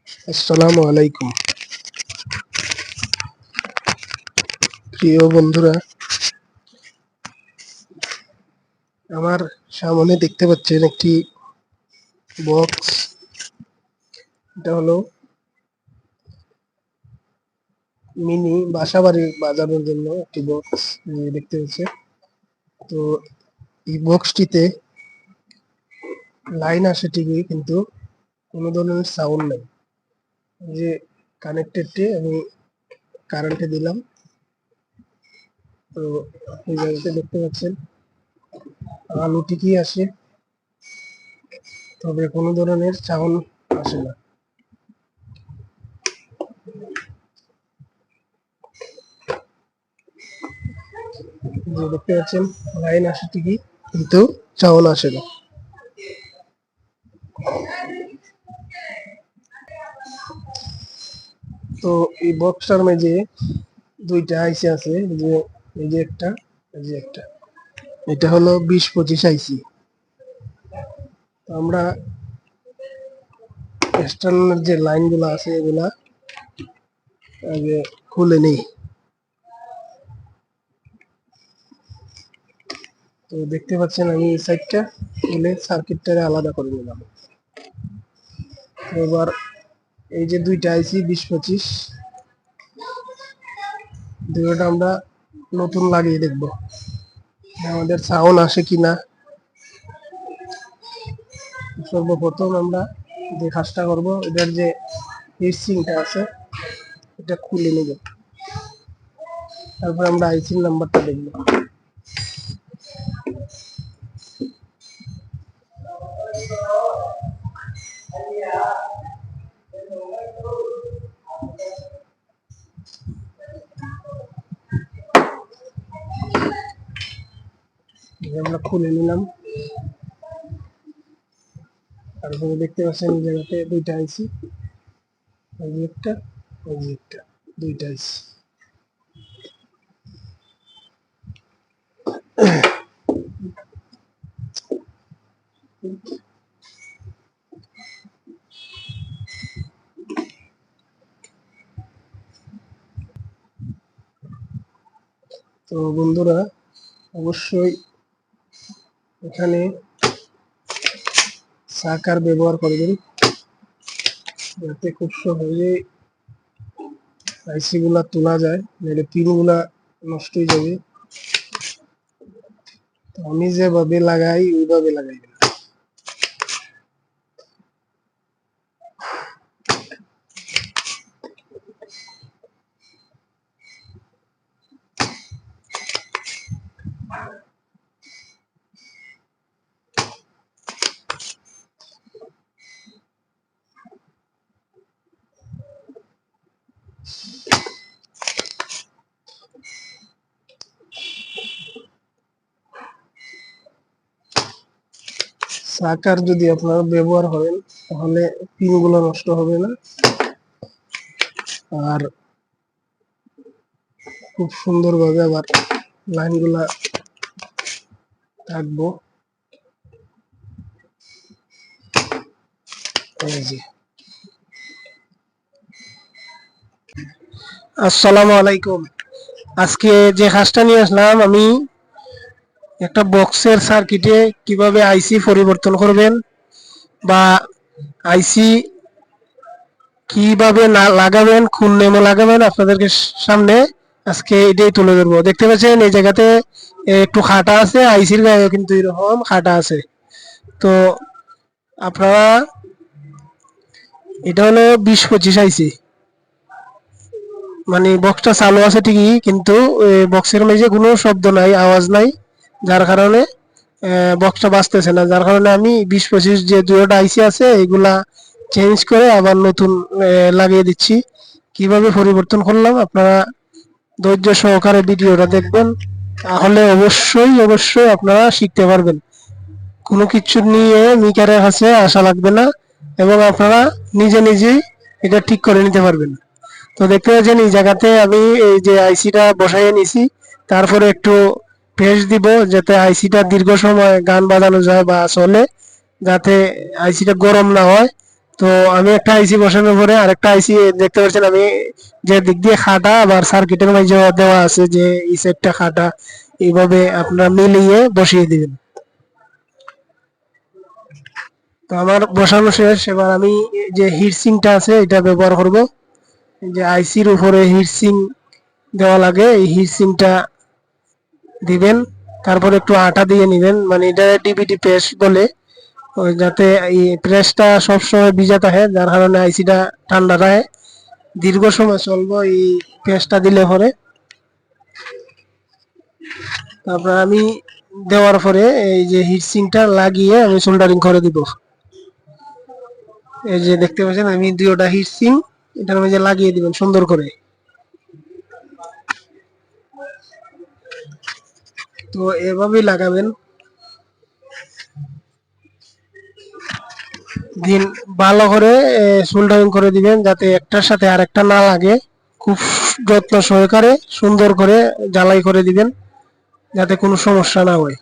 আসসালামু আলাইকুম প্রিয় বন্ধুরা, আমার সামনে দেখতে পাচ্ছেন একটি বক্স। এটা হলো মিনি বাসাবাড়ি বাজানোর জন্য একটি বক্স দেখতে পাচ্ছেন। তো এই বক্সটিতে লাইন আসে ঠিকই, কিন্তু কোনো ধরনের সাউন্ড নেই। যে কানেক্টেডটি আমি কারেন্টে দিলাম, তো এই জায়গাতে দেখতে পাচ্ছেন আলো ঠিকই আসে, তবে কোনো ধরনের সাউন্ড আসে না। যে দেখতে পাচ্ছেন লাইন আসে ঠিকই, কিন্তু সাউন্ড আসে না। তো এই বক্সটার মাঝে দুইটা আইসি আছে, এই যে একটা, এই যে একটা। এটা হলো 20-25 আইসি। আমরা এক্সটার্নাল যে লাইন গুলা আছে এগুলা আগে খুলে নেই। তো দেখতে পাচ্ছেন আমি এই সাইডটা খুলে সার্কিটটারে আলাদা করে নিলাম। এবার এই যে দুইটা আইসি 20-25 দুটোটা আমরা নতুন লাগিয়ে দেখব আমাদের সাউন্ড আসে কিনা। সর্বপ্রথম আমরা যে কাজটা করবো, এটার যে হিটসিংটা আছে এটা খুলে নেব, তারপর আমরা আইসির নাম্বারটা দেখব। আমরা খুলে নিলাম, তারপরে দেখতে পাচ্ছেন এই জায়গাতে দুইটা আইসি, এই যে একটা, এই যে একটা, দুইটা আইসি। তো বন্ধুরা, অবশ্যই এখানে সাকার ব্যবহার করবেন, যাতে খুব সহজে আইসি গুলা তোলা যায়, নাহলে পিন গুলা নষ্ট হয়ে যাবে। তো আমি যেভাবে লাগাই ওইভাবে লাগাইবেন। সাকার যদি আপনারা ব্যবহার করেন তাহলে পিন গুলো নষ্ট হবে না, আর খুব সুন্দরভাবে আবার লাইন গুলা থাকবো। এই যে, আসসালামু আলাইকুম। আজকে যে কাজটা নিয়ে আসলাম, আমি একটা বক্সের সার্কিটে কিভাবে আইসি পরিবর্তন করবেন বা আইসি কিভাবে লাগাবেন, কোন নেমে লাগাবেন, আপনাদেরকে সামনে আজকে এটাই তুলে ধরবো। দেখতে পাচ্ছেন এই জায়গাতে একটু খাটা আছে, আইসির গায়ে কিন্তু এরকম খাটা আছে। তো আপনারা, এটা হলো 20-25 আইসি, মানে বক্সটা চালু আছে ঠিকই, কিন্তু বক্সের মাঝে কোনো শব্দ নাই, আওয়াজ নাই, যার কারণে বক্সটা বাজতেছে না। যার কারণে আমি 20-25 যে দুটো আইসি আছে এগুলা চেঞ্জ করে আবার নতুন লাগিয়ে দিচ্ছি। কিভাবে পরিবর্তন করলাম আপনারা ধৈর্য সহকারে ভিডিওটা দেখবেন, তাহলে অবশ্যই আপনারা শিখতে পারবেন। কোনো কিছু নিয়ে মিকারের কাছে আসা লাগবে না, এবং আপনারা নিজেই এটা ঠিক করে নিতে পারবেন। তো দেখতে পাচ্ছেন এই জায়গাতে আমি এই যে আইসিটা বসাইয়ে নিছি, তারপরে একটু প্রেস দিব যাতে আইসিটা দীর্ঘ সময় গান বাজানো যায় বা চলে, যাতে আইসিটা গরম না হয়। তো আমি একটা আইসি বসানোর পরে আরেকটা আইসি দেখতে পাচ্ছেন আমি যে দিক দিয়ে খাটা আবার সার্কিটের মাঝে দেওয়া আছে যে এই সাইডটা খাটা, এইভাবে আপনারা মিলিয়ে বসিয়ে দিবেন। তো আমার বসানো শেষ, এবার আমি যে হিটসিংটা আছে এটা ব্যবহার করব। যে আইসির উপরে হিটসিং দেওয়া লাগে, এই হিটসিংটা দিবেন, তারপর একটু আটা দিয়ে নেবেন, মানে এটা ডিবিটি পেস্ট বলে, ওই যাতে এই প্রেসটা সবসময় ভিজা থাকে, যার কারণে আইসিটা ঠান্ডা থাকে, দীর্ঘ সময় চলবো এই পেস্টটা দিলে পরে। তারপর আমি দেওয়ার পরে এই যে হিটসিংটা লাগিয়ে আমি সোল্ডারিং করে দিব। এই যে দেখতে পাচ্ছেন আমি দুইটা হিটসিং এটার মধ্যে লাগিয়ে দিবেন সুন্দর করে। তো এভাবেই লাগাবেন, দিন ভালো করে সোল্ডারিং করে দিবেন যাতে একটার সাথে আরেকটা না লাগে। খুব যত্ন সহকারে সুন্দর করে জ্বালাই করে দিবেন যাতে কোনো সমস্যা না হয়।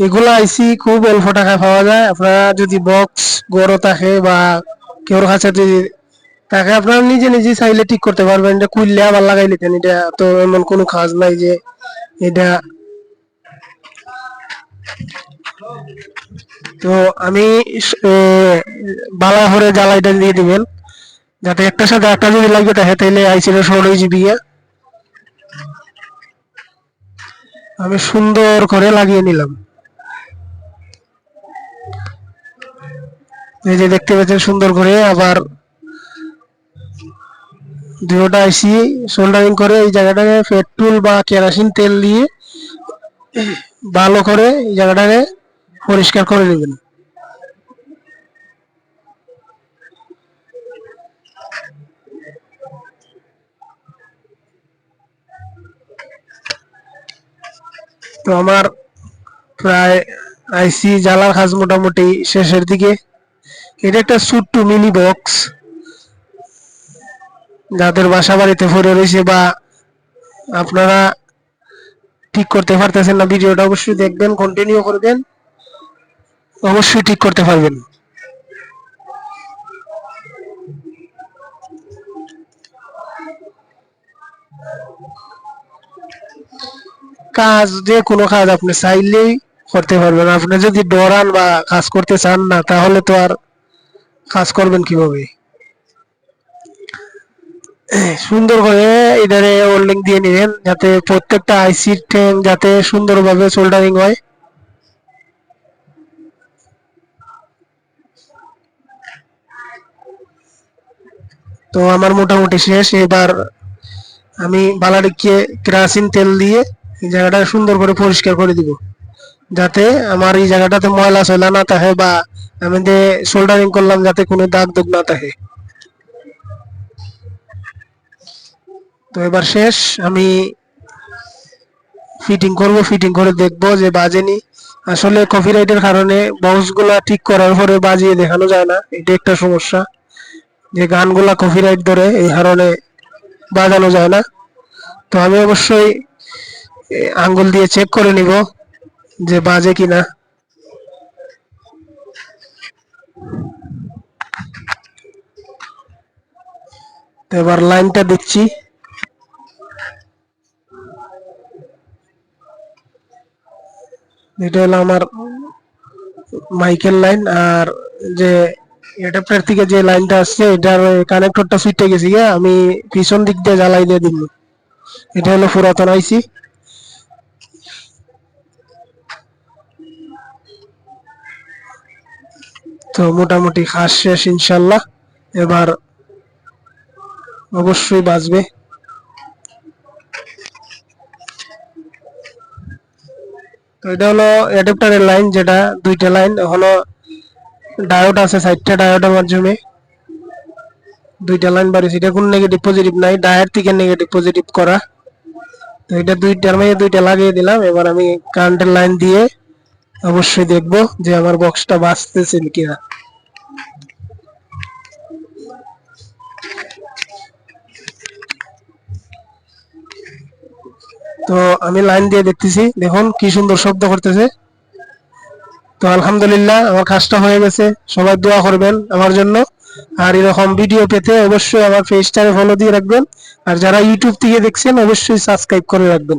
এগুলো আইসি খুব অল্প টাকায় পাওয়া যায়, আপনারা যদি বক্স গড় থাকে বা কেউর কাছে যদি তাকে আপনারা নিজে নিজে চাইলে ঠিক করতে পারবেন, এটা খুললে আবার লাগাই নিতেন, এটা তো এমন কোনো কাজ নাই যে এটা। তো আমি বালা ভরে জ্বালাইটা দিয়ে দিবেন যাতে একটার সাথে একটা যদি লাগে থাকে তাহলে আইসিটা শর্ট হয়ে যাবে। আমি সুন্দর করে লাগিয়ে নিলাম, এই যে দেখতে পাচ্ছেন সুন্দর করে। আবার দুটোটা আইসি সোল্ডারিং করে এই জায়গাটাকে পেট্রোল বা কেরোসিন তেল দিয়ে ভালো করে এই জায়গাটাকে পরিষ্কার করে নেবেন। তো আমার প্রায় আইসি জ্বালার কাজ মোটামুটি শেষের দিকে। এটা একটা ছোট্ট মিনি বক্স, যাদের বাসা বাড়িতে পড়ে রয়েছে বা আপনারা ঠিক করতে পারতেছেন না, ভিডিওটা অবশ্যই দেখবেন, কন্টিনিউ করবেন, অবশ্যই ঠিক করতে পারবেন। কাজ যে কোনো কাজ আপনি চাইলেই করতে পারবেন, আপনি যদি ডরান বা কাজ করতে চান না তাহলে তো আর কাজ করবেন কিভাবে। সুন্দর করে এটারে ওল্ডিং দিয়ে নেবেন যাতে প্রত্যেকটা আইসির ট্যাং যাতে সুন্দরভাবে সোল্ডারিং হয়। তো আমার মোটামুটি শেষ, এবার আমি বালাডিকে কেরাসিন তেল দিয়ে এই জায়গাটা সুন্দর করে পরিষ্কার করে দিব যাতে আমার এই জায়গাটাতে ময়লা সয়লা না থাকে বা আমি যে সোল্ডারিং করলাম যাতে কোনো দাগ দুগ না থাকে। তো এবার শেষ, আমি ফিটিং করব, ফিটিং করে দেখবো যে বাজেনি। আসলে কপিরাইটের কারণে বক্সগুলা ঠিক করার পরে বাজিয়ে দেখানো যায় না, এটা একটা সমস্যা, যে গানগুলা কপিরাইট ধরে এই কারণে বাজানো যায় না। তো আমি অবশ্যই আঙ্গুল দিয়ে চেক করে নিব যে বাজে কিনা। তো এবার লাইনটা দিচ্ছি, এটা হলো আমার মাইকেল লাইন, আর যে অ্যাডাপ্টার থেকে যে লাইনটা আসছে এটার কানেক্টরটা ফিটে গেছে গিয়ে, আমি পিছন দিক দিয়ে জ্বালাই দিয়ে দিব। এটা হলো পুরাতন আইসি। তো মোটামুটি কাজ শেষ ইনশাল্লাহ, এবার অবশ্যই বাজবে। তো এটা হলো অ্যাডাপ্টারের লাইন, যেটা দুইটা লাইন হলো, ডায়োড আছে চারটা, ডায়োডের মাধ্যমে দুইটা লাইন বাড়িয়েছে, এটা কোনো নেগেটিভ পজিটিভ নাই, ডায়োড থেকে নেগেটিভ পজিটিভ করা। তো এটা দুইটার মধ্যে দুইটা লাগিয়ে দিলাম, এবার আমি কারেন্টের লাইন দিয়ে অবশ্যই দেখবো যে আমার বক্সটা বাজতেছে কিনা। তো তো আমি লাইন দিয়ে দেখতেছি, দেখুন কি সুন্দর শব্দ করতেছে। তো আলহামদুলিল্লাহ আমার কাজটা হয়ে গেছে। সবাই দোয়া করবেন আমার জন্য। আর এরকম ভিডিও পেতে অবশ্যই আমার পেজটাকে ফলো দিয়ে রাখবেন। আর যারা ইউটিউব থেকে দেখছেন অবশ্যই সাবস্ক্রাইব করে রাখবেন।